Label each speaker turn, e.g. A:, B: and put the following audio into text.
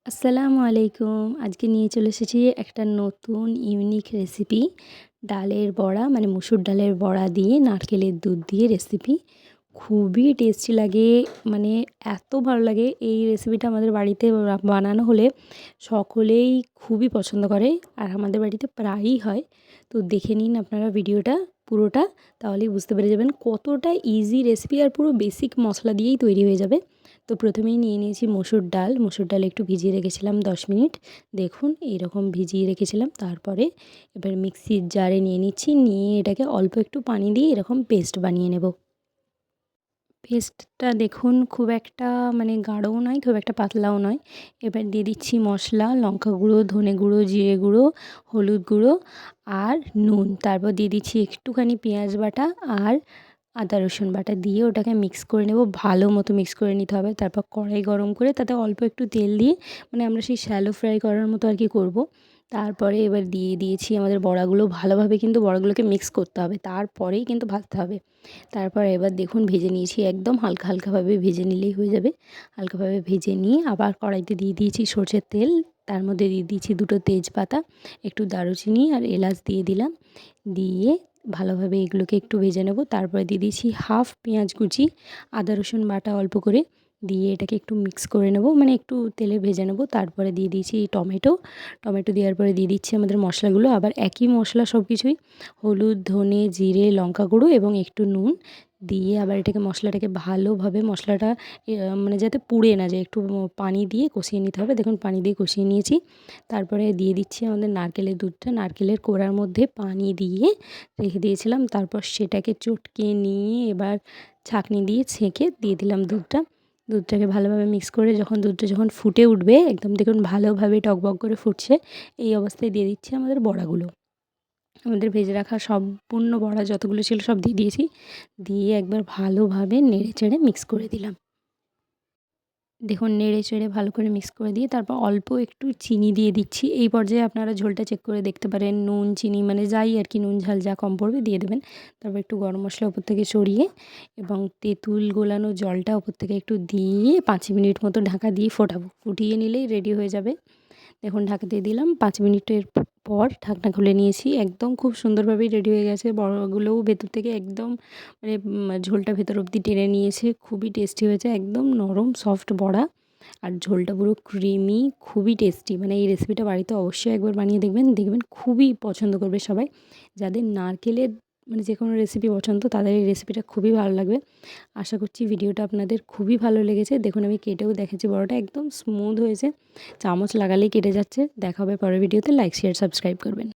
A: আসসালামু আলাইকুম। আজকে নিয়ে চলে এসেছি একটা নতুন ইউনিক রেসিপি। ডালের বড়া মানে মুসুর ডালের বড়া দিয়ে নারকেলের দুধ দিয়ে রেসিপি। খুবই টেস্টি লাগে, মানে এত ভালো লাগে এই রেসিপিটা আমাদের বাড়িতে বানানো হলে সকলেই খুবই পছন্দ করে আর আমাদের বাড়িতে প্রায়ই হয়। তো দেখে নিন আপনারা ভিডিওটা পুরোটা, তাহলেই বুঝতে পেরে যাবেন কতটা ইজি রেসিপি আর পুরো বেসিক মশলা দিয়েই তৈরি হয়ে যাবে। তো প্রথমেই নিয়ে নিয়েছি মসুর ডাল একটু ভিজিয়ে রেখেছিলাম 10 মিনিট। দেখুন এইরকম ভিজিয়ে রেখেছিলাম। তারপরে এবার মিক্সির জারে নিয়ে নিচ্ছি, নিয়ে এটাকে অল্প একটু পানি দিয়ে এরকম পেস্ট বানিয়ে নেব। পেস্টটা দেখুন খুব একটা মানে গাঢ়ও নয়, খুব একটা পাতলাও নয়। এবার দিয়ে দিচ্ছি মশলা, লঙ্কা গুঁড়ো, ধনে গুঁড়ো, জিরে গুঁড়ো, হলুদ গুঁড়ো আর নুন। তারপর দিয়ে দিচ্ছি একটুখানি পেঁয়াজ বাটা আর আদা রসুন বাটা দিয়ে ওটাকে মিক্স করে নেব, ভালো মতো মিক্স করে নিতে হবে। তারপর কড়াই গরম করে তাতে অল্প একটু তেল দিয়ে, মানে আমরা সেই শ্যালো ফ্রাই করার মতো আর কি করব। তারপরে এবার দিয়ে দিয়েছি আমাদের বড়াগুলো, ভালোভাবে কিন্তু বড়াগুলোকে মিক্স করতে হবে, তারপরেই কিন্তু ভাজতে হবে। তারপর এবার দেখুন ভেজে নিয়েছি, একদম হালকা হালকাভাবে ভেজে নিলেই হয়ে যাবে। হালকাভাবে ভেজে নিয়ে আবার কড়াইতে দিয়ে দিয়েছি সরষের তেল, তার মধ্যে দিয়ে দিয়েছি দুটো তেজপাতা, একটু দারুচিনি আর এলাচ দিয়ে দিলাম। দিয়ে ভালোভাবে এগুলোকে একটু ভেজে নেব। তারপরে দিয়ে দিয়েছি হাফ পেঁয়াজ কুচি, আদা রসুন বাটা অল্প করে দিয়ে এটাকে একটু মিক্স করে নেব, মানে একটু তেলে ভেজে নেব। তারপরে দিয়ে দিয়েছি টমেটো দেওয়ার পরে দিয়ে দিচ্ছি আমাদের মশলাগুলো, আবার একই মশলা সব কিছুই, হলুদ, ধনে, জিরে, লঙ্কা গুঁড়ো এবং একটু নুন দিয়ে আবার এটাকে মশলাটাকে ভালোভাবে মশলাটা মানে যাতে পুড়ে না যায়, একটু পানি দিয়ে কষিয়ে নিতে হবে। দেখুন পানি দিয়ে কষিয়ে নিয়েছি। তারপরে দিয়ে দিচ্ছি আমাদের নারকেলের দুধটা, নারকেলের কোড়ার মধ্যে পানি দিয়ে রেখে দিয়েছিলাম। তারপর সেটাকে চটকে নিয়ে এবার ছাঁকনি দিয়ে ছেঁকে দিয়ে দিলাম দুধটাকে ভালোভাবে মিক্স করে দুধটা যখন ফুটে উঠবে, একদম দেখুন ভালোভাবে টকবক করে ফুটছে, এই অবস্থায় দিয়ে দিচ্ছি আমাদের বড়াগুলো। আমাদের ভেজে রাখা সম্পূর্ণ বড়া যতগুলো ছিল সব দিয়ে দিয়েছি, দিয়ে একবার ভালোভাবে নেড়ে চেড়ে মিক্স করে দিলাম। দেখুন নেড়ে চেড়ে ভালো করে মিক্স করে দিয়ে তারপর অল্প একটু চিনি দিয়ে দিচ্ছি। এই পর্যায়ে আপনারা ঝোলটা চেক করে দেখতে পারেন, নুন চিনি মানে যাই আর কি, নুন ঝাল যা কম পড়বে দিয়ে দেবেন। তারপর একটু গরম মশলা ওপর থেকে ছড়িয়ে এবং তেঁতুল গোলানো জলটা ওপর থেকে একটু দিয়ে 5 মিনিট মতো ঢাকা দিয়ে ফোটাবো, ফুটিয়ে নিলেই রেডি হয়ে যাবে। দেখুন ঢাকা দিয়ে দিলাম, 5 মিনিটের পর ঢাকনা খুলে নিয়েছি, একদম খুব সুন্দরভাবেই রেডি হয়ে গেছে। বড়াগুলোও ভেতর থেকে একদম মানে ঝোলটা ভেতর অবধি টেনে নিয়েছে, খুবই টেস্টি হয়েছে, একদম নরম সফট বড়া আর ঝোলটা পুরো ক্রিমি, খুবই টেস্টি। মানে এই রেসিপিটা বাড়িতে অবশ্যই একবার বানিয়ে দেখবেন, দেখবেন খুবই পছন্দ করবে সবাই। যাদের নারকেলের মানে যে কোনো রেসিপি পছন্দ তাদের এই রেসিপিটা খুবই ভালো লাগবে। আশা করছি ভিডিওটা আপনাদের খুবই ভালো লেগেছে। দেখুন আমি কেটেও দেখেছি, বড়াটা একদম স্মুথ হয়েছে, চামচ লাগালেই কেটে যাচ্ছে। দেখা হবে পরের ভিডিওতে। লাইক, শেয়ার, সাবস্ক্রাইব করবেন।